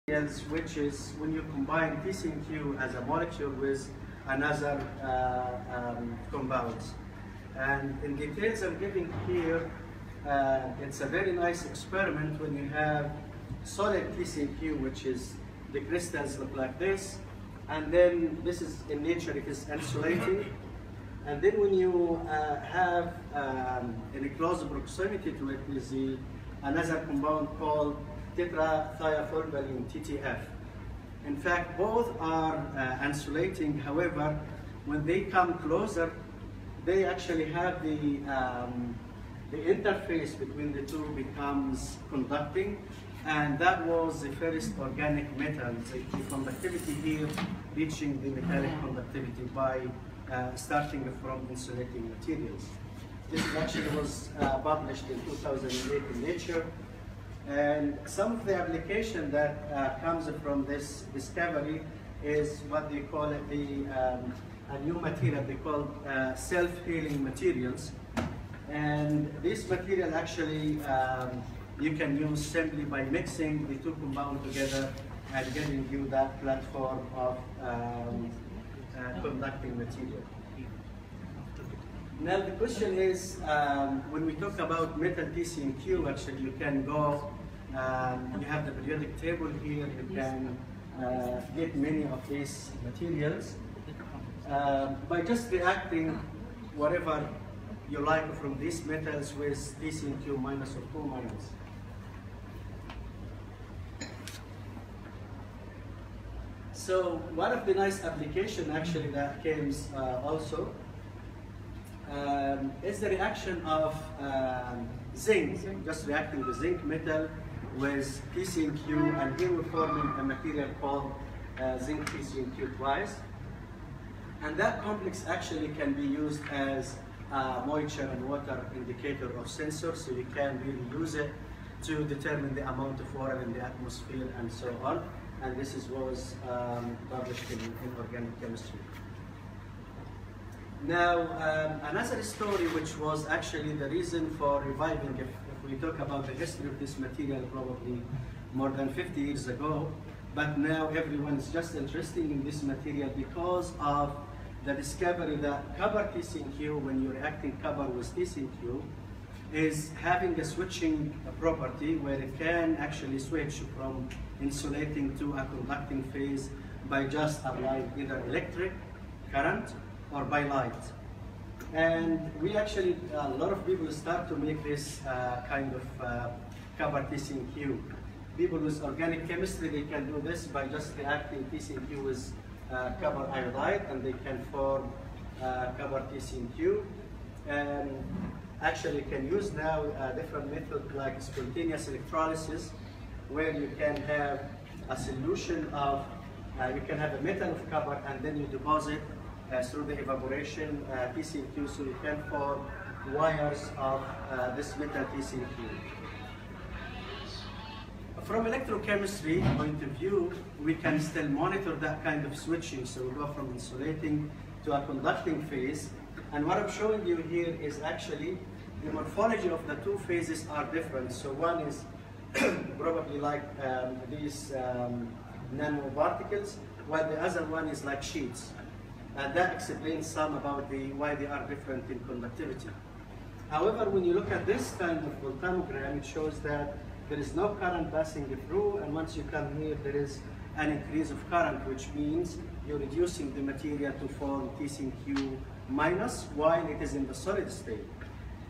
which is when you combine TCNQ as a molecule with another compounds. And in details I'm giving here, it's a very nice experiment when you have solid TCNQ, which is the crystals look like this, and then this is in nature, it is insulating. And then when you have in a close proximity to it is another compound called tetrathiafulvalene, TTF. In fact, both are insulating. However, when they come closer, they actually have the interface between the two becomes conducting, and that was the first organic metal. The conductivity here reaching the metallic conductivity by starting from insulating materials. This actually was published in 2008 in Nature. And some of the application that comes from this discovery is what they call it a new material they call self-healing materials. And this material actually you can use simply by mixing the two compounds together and getting you that platform of conducting material. Now the question is, when we talk about metal TCNQ, actually you can go, you have the periodic table here, you can get many of these materials by just reacting whatever you like from these metals with TCNQ minus or 2 minus. So one of the nice application actually that came also is the reaction of zinc, just reacting the zinc metal with TCNQ, and here we're forming a material called zinc TCNQ twice. And that complex actually can be used as a moisture and water indicator or sensor, so you can really use it to determine the amount of water in the atmosphere and so on. And this was published in Organic Chemistry. Now, another story which was actually the reason for reviving, if we talk about the history of this material, probably more than 50 years ago, but now everyone is just interested in this material because of the discovery that copper TCNQ, when you're reacting copper with TCNQ, is having a switching property where it can actually switch from insulating to a conducting phase by just applying either electric current or by light. And we actually, a lot of people start to make this kind of copper TCNQ. People with organic chemistry, they can do this by just reacting TCNQ with copper iodide, and they can form copper TCNQ. And actually can use now a different method like spontaneous electrolysis, where you can have a solution of, you can have a metal of copper and then you deposit through the evaporation TCNQ, so you can form wires of this metal TCNQ. From electrochemistry point of view, we can still monitor that kind of switching, so we go from insulating to a conducting phase. And what I'm showing you here is actually the morphology of the two phases are different. So one is probably like these nanoparticles, while the other one is like sheets. And that explains some about why they are different in conductivity. However, when you look at this kind of voltanogram, it shows that there is no current passing through, and once you come here, there is an increase of current, which means you're reducing the material to form TCNQ minus while it is in the solid state.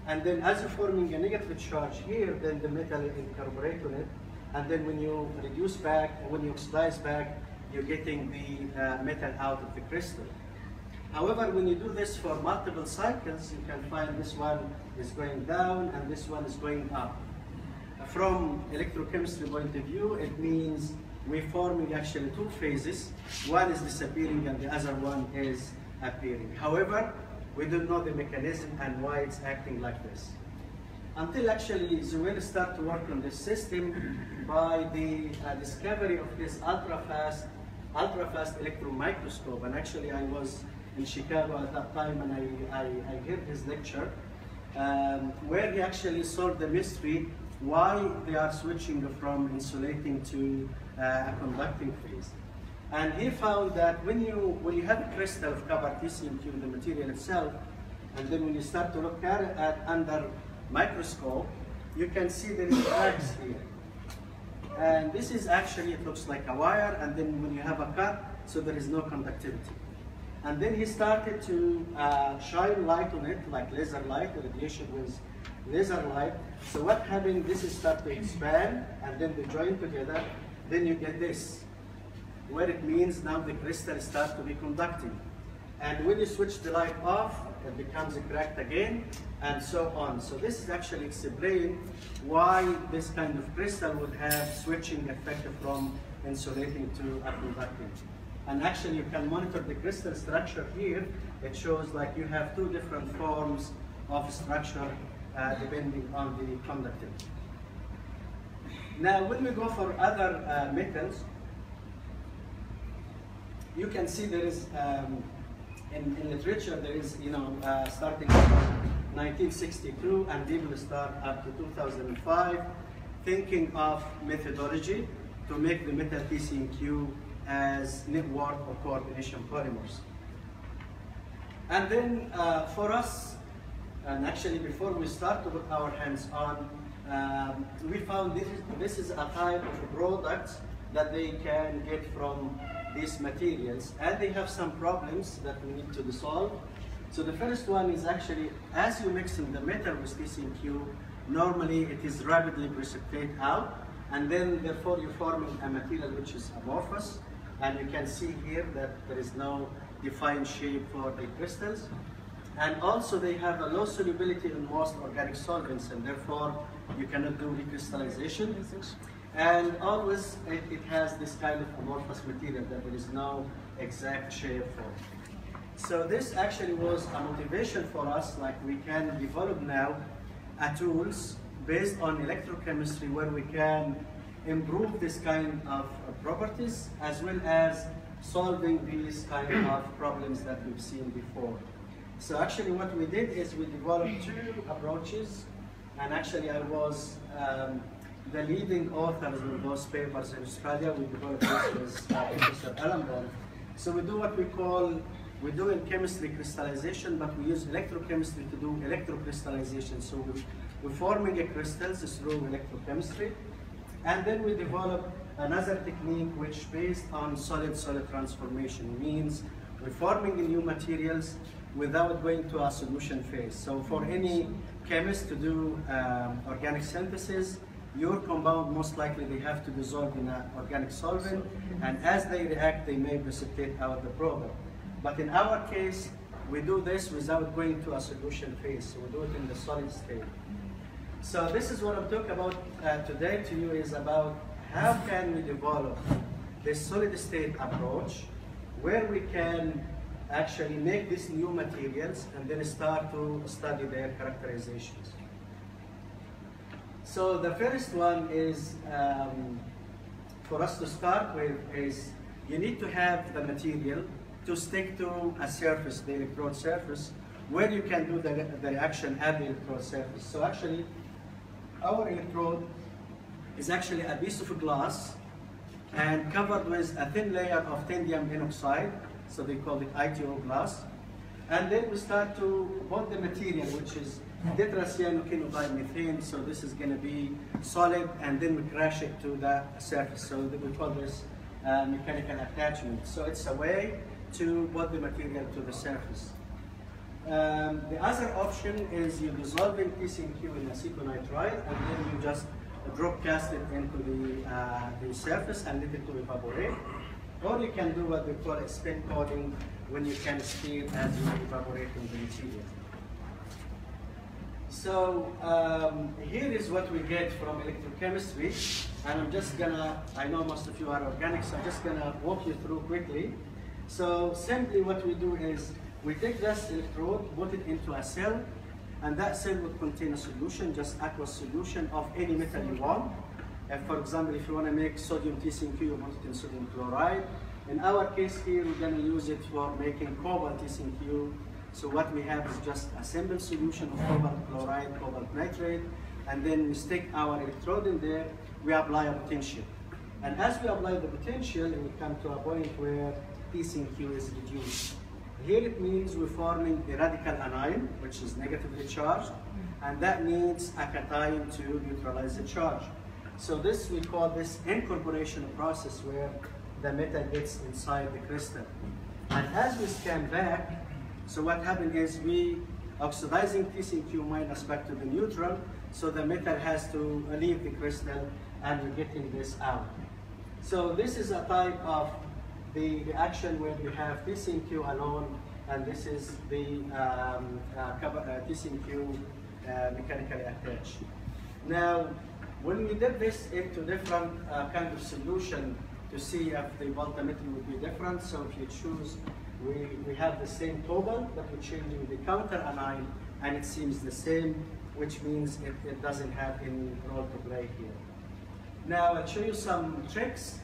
And then as you're forming a negative charge here, then the metal incorporates on it, and then when you reduce back, when you oxidize back, you're getting the metal out of the crystal. However, when you do this for multiple cycles, you can find this one is going down and this one is going up. From electrochemistry point of view, it means we're forming actually two phases. One is disappearing and the other one is appearing. However, we don't know the mechanism and why it's acting like this. Until actually Zuhair started to work on this system by the discovery of this ultra-fast electron microscope. And actually I was in Chicago at that time, and I heard his lecture where he actually solved the mystery why they are switching from insulating to a conducting phase. And he found that when you have a crystal of copper TCNQ in the material itself, and then when you start to look at it under microscope, you can see there is cracks here. And this is actually, it looks like a wire, and then when you have a cut, so there is no conductivity. And then he started to shine light on it, like laser light, radiation with laser light. So what happened, this is start to expand, and then they join together, then you get this, where it means now the crystal starts to be conducting. And when you switch the light off, it becomes cracked again, and so on. So this is actually explain why this kind of crystal would have switching effect from insulating to a conducting. And actually you can monitor the crystal structure here. It shows like you have two different forms of structure depending on the conductivity. Now when we go for other metals, you can see there is in literature there is, starting from 1962, and people start up to 2005 thinking of methodology to make the metal TCNQ as network or coordination polymers. And then for us, and actually before we start to put our hands on, we found this is a type of product that they can get from these materials, and they have some problems that we need to solve. So the first one is actually, as you mixing the metal with TCNQ, normally it is rapidly precipitate out, and then therefore you're forming a material which is amorphous, and you can see here that there is no defined shape for the crystals. And also they have a low solubility in most organic solvents, and therefore you cannot do recrystallization. And always it has this kind of amorphous material that there is no exact shape for. So this actually was a motivation for us, like we can develop now tools based on electrochemistry where we can improve this kind of properties as well as solving these kind of problems that we've seen before. So actually what we did is we developed two approaches, and actually I was the leading authors in those papers in Australia. We developed this with Professor Allenborn. So we do what we do in chemistry crystallization, but we use electrochemistry to do electrocrystallization. So we're forming a crystals through electrochemistry. And then we develop another technique which based on solid-solid transformation. Means we're forming new materials without going to a solution phase. So for any chemist to do organic synthesis, your compound most likely they have to dissolve in an organic solvent, and as they react they may precipitate out the product. But in our case, we do this without going to a solution phase, so we do it in the solid state. So this is what I'm talking about today to you, is about how can we develop this solid state approach where we can actually make these new materials and then start to study their characterizations. So the first one is, for us to start with, is you need to have the material to stick to a surface, the electrode surface, where you can do the reaction at the electrode surface. So actually, our electrode is actually a piece of glass and covered with a thin layer of titanium N oxide, so they call it ITO glass. And then we start to put the material, which is tetracyanokinodiamethane, so this is going to be solid, and then we crash it to the surface. So we call this mechanical attachment. So it's a way to put the material to the surface. The other option is you dissolving TCNQ in acetonitride, and then you just drop cast it into the surface and let it to evaporate. Or you can do what we call a spin coating, when you can steam as you evaporating the material. So here is what we get from electrochemistry, and I'm just gonna, I know most of you are organic, so I'm just gonna walk you through quickly. So simply what we do is, we take this electrode, put it into a cell, and that cell would contain a solution, just aqueous solution of any metal you want. For example, if you want to make sodium TCNQ, you put it in sodium chloride. In our case here, we're going to use it for making cobalt TCNQ. So what we have is just a simple solution of cobalt chloride, cobalt nitrate, and then we stick our electrode in there, we apply a potential. And as we apply the potential, we come to a point where P/Q is reduced. Here it means we're forming a radical anion, which is negatively charged, and that needs a cation to neutralize the charge. So this, we call this incorporation process, where the metal gets inside the crystal. And as we scan back, so what happened is we oxidizing P/Q minus back to the neutral, so the metal has to leave the crystal and we're getting this out. So this is a type of the reaction where you have P/Q alone, and this is the P/Q mechanically attached. Now, when we did this into different kind of solution to see if the voltammetry would be different, so if you choose, we have the same cobalt, but we're changing the counter anion, and it seems the same, which means it doesn't have any role to play here. Now, I'll show you some tricks.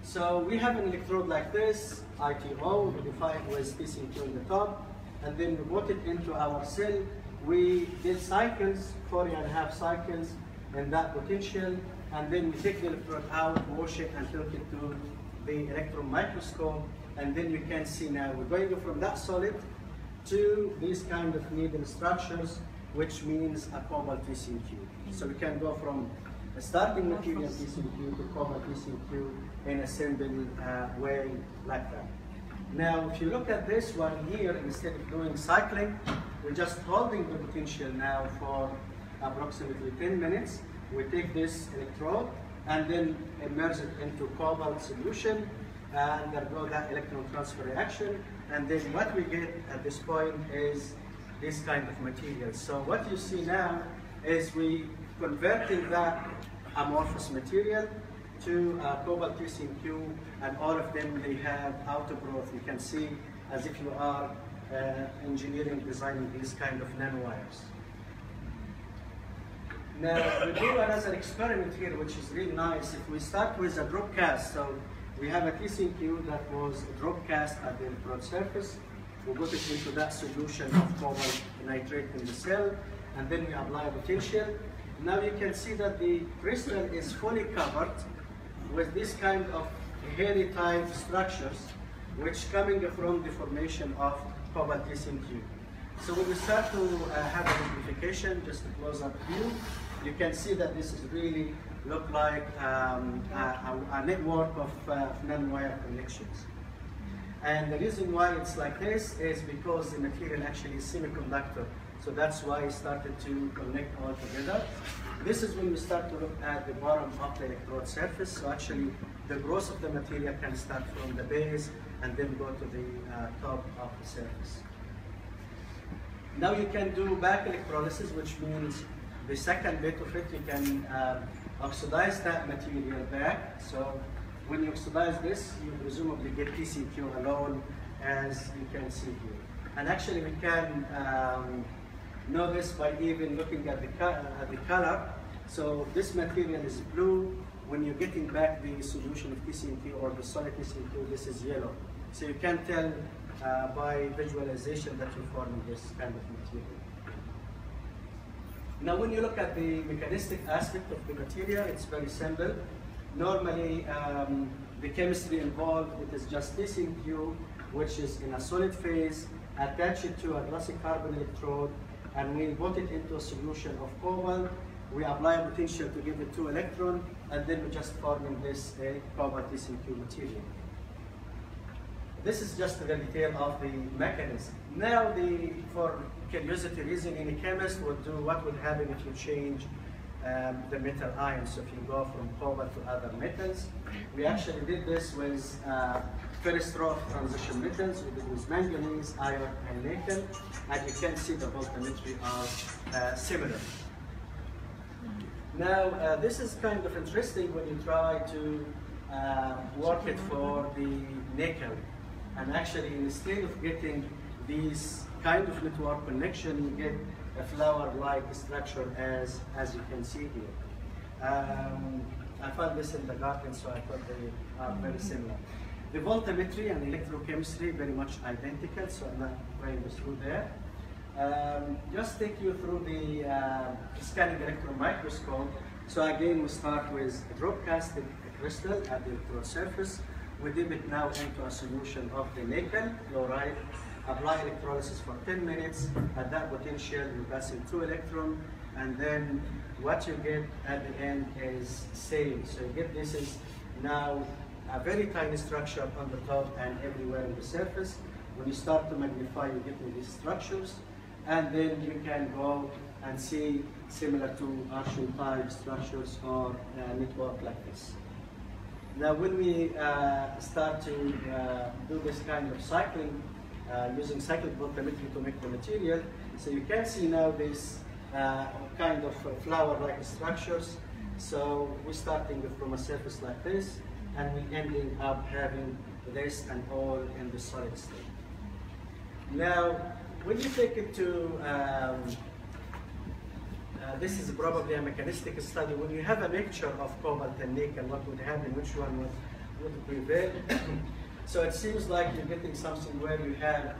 So we have an electrode like this, ITO, we define with P/Q in the top, and then we put it into our cell. We did cycles, 4.5 cycles in that potential, and then we take the electrode out, wash it, and hook it to the electron microscope, and then you can see now we're going from that solid to these kind of needle structures, which means a cobalt P/Q. So we can go from a starting material P/Q to cobalt P/Q in a simple way like that. Now, if you look at this one here, instead of doing cycling, we're just holding the potential now for approximately 10 minutes. We take this electrode and then immerse it into cobalt solution, undergo that electron transfer reaction, and then what we get at this point is this kind of material. So what you see now is we converting that amorphous material to cobalt P/Q, and all of them, they have outgrowth. You can see as if you are engineering, designing these kind of nanowires. Now, we do another experiment here, which is really nice. If we start with a drop cast, so we have a P/Q that was drop cast at the electrode surface. We put it into that solution of cobalt nitrate in the cell, and then we apply potential. Now you can see that the crystal is fully covered with this kind of hairy type structures, which coming from the formation of cobalt P/Q. So when we start to have an amplification, just a close-up view, you can see that this is really look like a network of nanowire connections. And the reason why it's like this is because the material actually is semiconductor. So that's why it started to connect all together. This is when we start to look at the bottom of the electrode surface. So actually, the growth of the material can start from the base and then go to the top of the surface. Now you can do back electrolysis, which means the second bit of it, you can oxidize that material back. So when you oxidize this, you presumably get P/Q alone, as you can see here. And actually, we can know this by even looking at the color. So this material is blue. When you're getting back the solution of P/Q or the solid P/Q, this is yellow. So you can tell by visualization that you're forming this kind of material. Now, when you look at the mechanistic aspect of the material, it's very simple. Normally, the chemistry involved, it is just P/Q, which is in a solid phase, attach it to a glassy carbon electrode, and we put it into a solution of cobalt. We apply a potential to give it 2 electrons, and then we're just forming this cobalt P/Q material. This is just the detail of the mechanism. Now, for curiosity reason, any chemist would do what would happen if you change the metal ions. So if you go from cobalt to other metals, we actually did this with first row of transition metals. We did with manganese, iron, and nickel, and you can see the voltammetry are similar. Now, this is kind of interesting when you try to work it for the nickel. And actually, instead of getting these kind of network connection, you get a flower-like structure as you can see here. I found this in the garden, so I thought they are very similar. The voltammetry and electrochemistry very much identical, so I'm not going through there. Just take you through the scanning electron microscope. So again, we start with drop casted crystal at the electrode surface. We dip it now into a solution of the nickel chloride, apply electrolysis for 10 minutes. At that potential, you pass in 2 electrons, and then what you get at the end is same. So you get this is now a very tiny structure on the top and everywhere in the surface. When you start to magnify, you get these structures, and then you can go and see similar to artificial type structures or network like this. Now, when we start to do this kind of cycling, using cyclic voltammetry to make the material, so you can see now this kind of flower-like structures. So we're starting from a surface like this, and we're ending up having this and all in the solid state. Now, when you take it to, this is probably a mechanistic study, when you have a mixture of cobalt and nickel, what would happen, which one would prevail? So it seems like you're getting something where you have,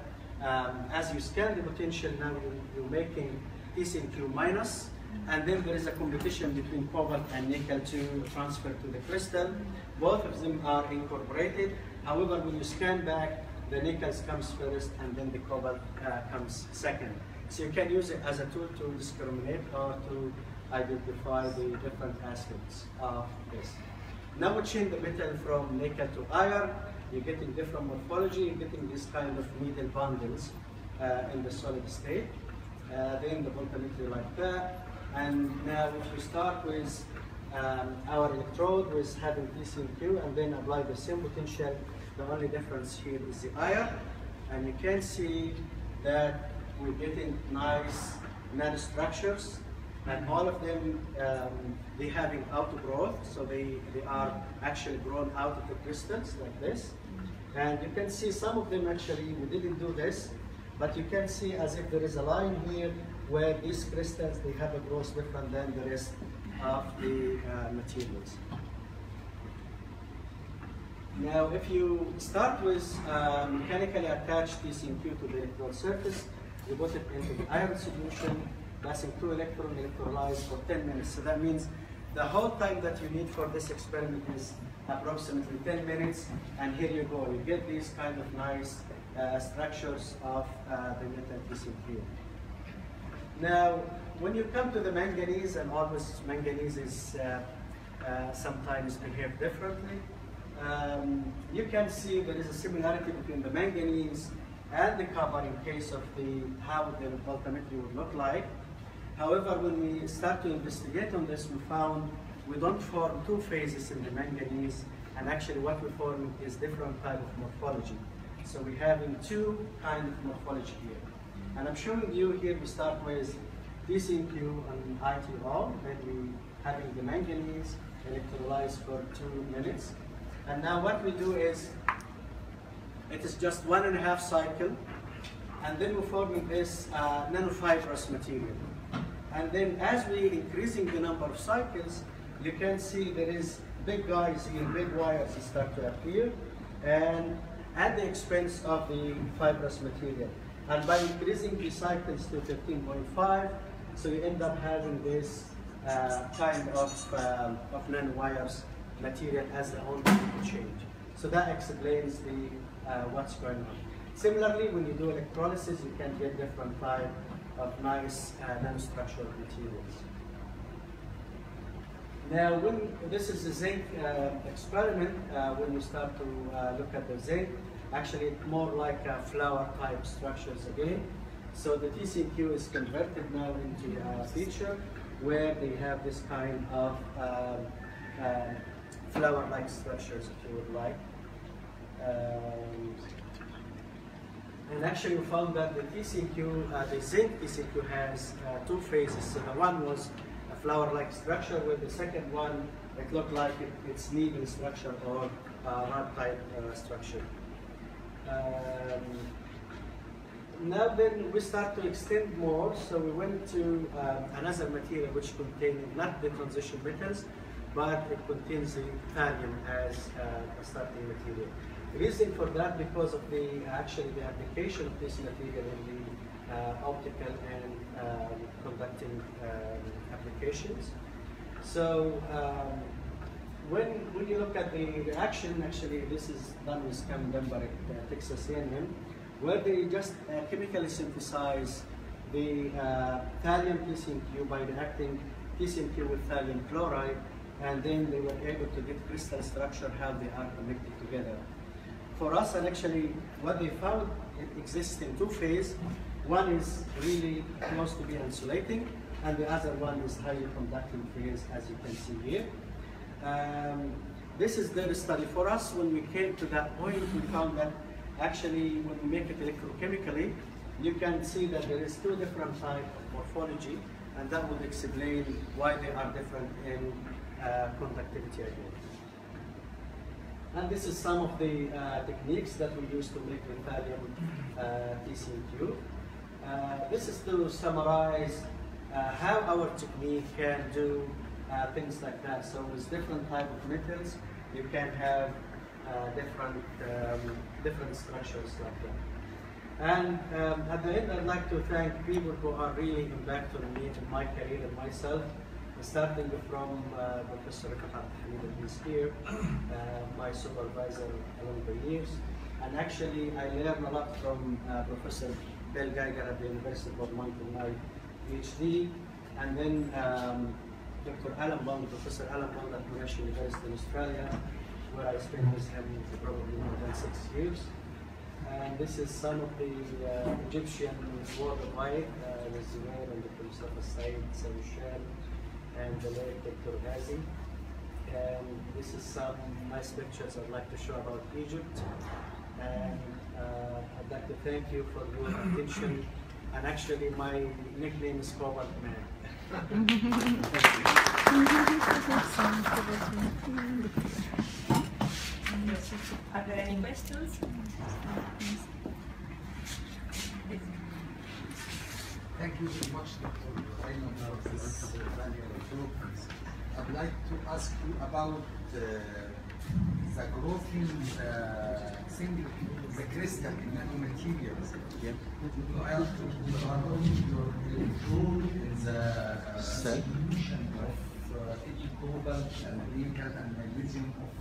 as you scan the potential, now you're making TCnQ minus, and then there is a competition between cobalt and nickel to transfer to the crystal. Both of them are incorporated. However, when you scan back, the nickel comes first and then the cobalt comes second. So you can use it as a tool to discriminate or to identify the different aspects of this. Now we change the metal from nickel to iron. You're getting different morphology. You're getting this kind of needle bundles in the solid state. Then the voltammetry like that. And now if you start with our electrode with having TCnQ and then apply the same potential, the only difference here is the iron. And you can see that we're getting nice nanostructures, and all of them, they having outgrowth, so they are actually grown out of the crystals like this. And you can see some of them actually, we didn't do this, but you can see as if there is a line here where these crystals, they have a growth different than the rest of the materials. Now, if you start with mechanically attached TCnQ to the electrode surface, you put it into the iron solution, passing 2 electrons, electrolyze for 10 minutes. So that means the whole time that you need for this experiment is approximately 10 minutes, and here you go. You get these kind of nice structures of the metal TCnQ. Now, when you come to the manganese, and always manganese is sometimes behave differently, you can see there is a similarity between the manganese and the copper in case of how the voltammetry would look like. However, when we start to investigate on this, we found we don't form 2 phases in the manganese, and actually what we form is different type of morphology. So we're having 2 kind of morphology here. And I'm showing you here, we start with TCnQ and ITO, then we having the manganese electrolyzed for 2 minutes. And now what we do is, it is just 1.5 cycle, and then we're forming this nanofibrous material. And then as we're increasing the number of cycles, you can see there is big guys here, big wires start to appear, and at the expense of the fibrous material. And by increasing the cycles to 15.5, so you end up having this kind of nanowires material as the only change. So that explains the what's going on. Similarly, when you do electrolysis, you can get different type of nice nanostructural materials. Now, when this is a zinc experiment, when you start to look at the zinc, actually it's more like flower type structures again. So the TCnQ is converted now into a feature where they have this kind of flower-like structures, if you would like. And actually we found that the TCnQ, the zinc TCnQ has 2 phases. So the one was a flower-like structure, where the second one, it looked like it's needle structure or rod-type structure. Now then we start to extend more, so we went to another material which contained not the transition metals, but it contains the thallium as a starting material. The reason for that, because of the application of this material in the optical and conducting applications. So when you look at the reaction, actually this is done with Cam Dunbar at Texas A&M, where they just chemically synthesize the thallium TCMQ by reacting TCMQ with thallium chloride, and then they were able to get crystal structure, how they are connected together. For us, and actually what they found, it exists in two phases. One is really close to be insulating, and the other one is highly conducting phase, as you can see here. This is their study. For us, when we came to that point, we found that actually when we make it electrochemically, you can see that there is two different types of morphology, and that would explain why they are different in conductivity again. And this is some of the techniques that we use to make the thallium TCMQ. This is to summarize how our technique can do things like that. So with different type of metals, you can have different structures like that. And at the end, I'd like to thank people who are really impacted on me in my career and myself, starting from Professor Rifat Hamid, who's here, my supervisor along the years. And actually, I learned a lot from Professor Bill Geiger at the University of Vermont in my PhD, and then Dr. Alan Bond, Professor Alan Bond at Monash University in Australia, where I spent with him probably more than 6 years. And this is some of the Egyptian worldwide, the Zubair and Dr. Mustafa Said, Saoushal, and the late Dr. Ghazi. And this is some nice pictures I'd like to show about Egypt. And I'd like to thank you for your attention. And actually, my nickname is Cobalt Man. Are there any questions? Thank you very much, Dr. Ayman, for this valuable talk. I'd like to ask you about the growth in the crystal in nanomaterials. Yeah. You are your electrode in the solution of cobalt and nickel and magnesium of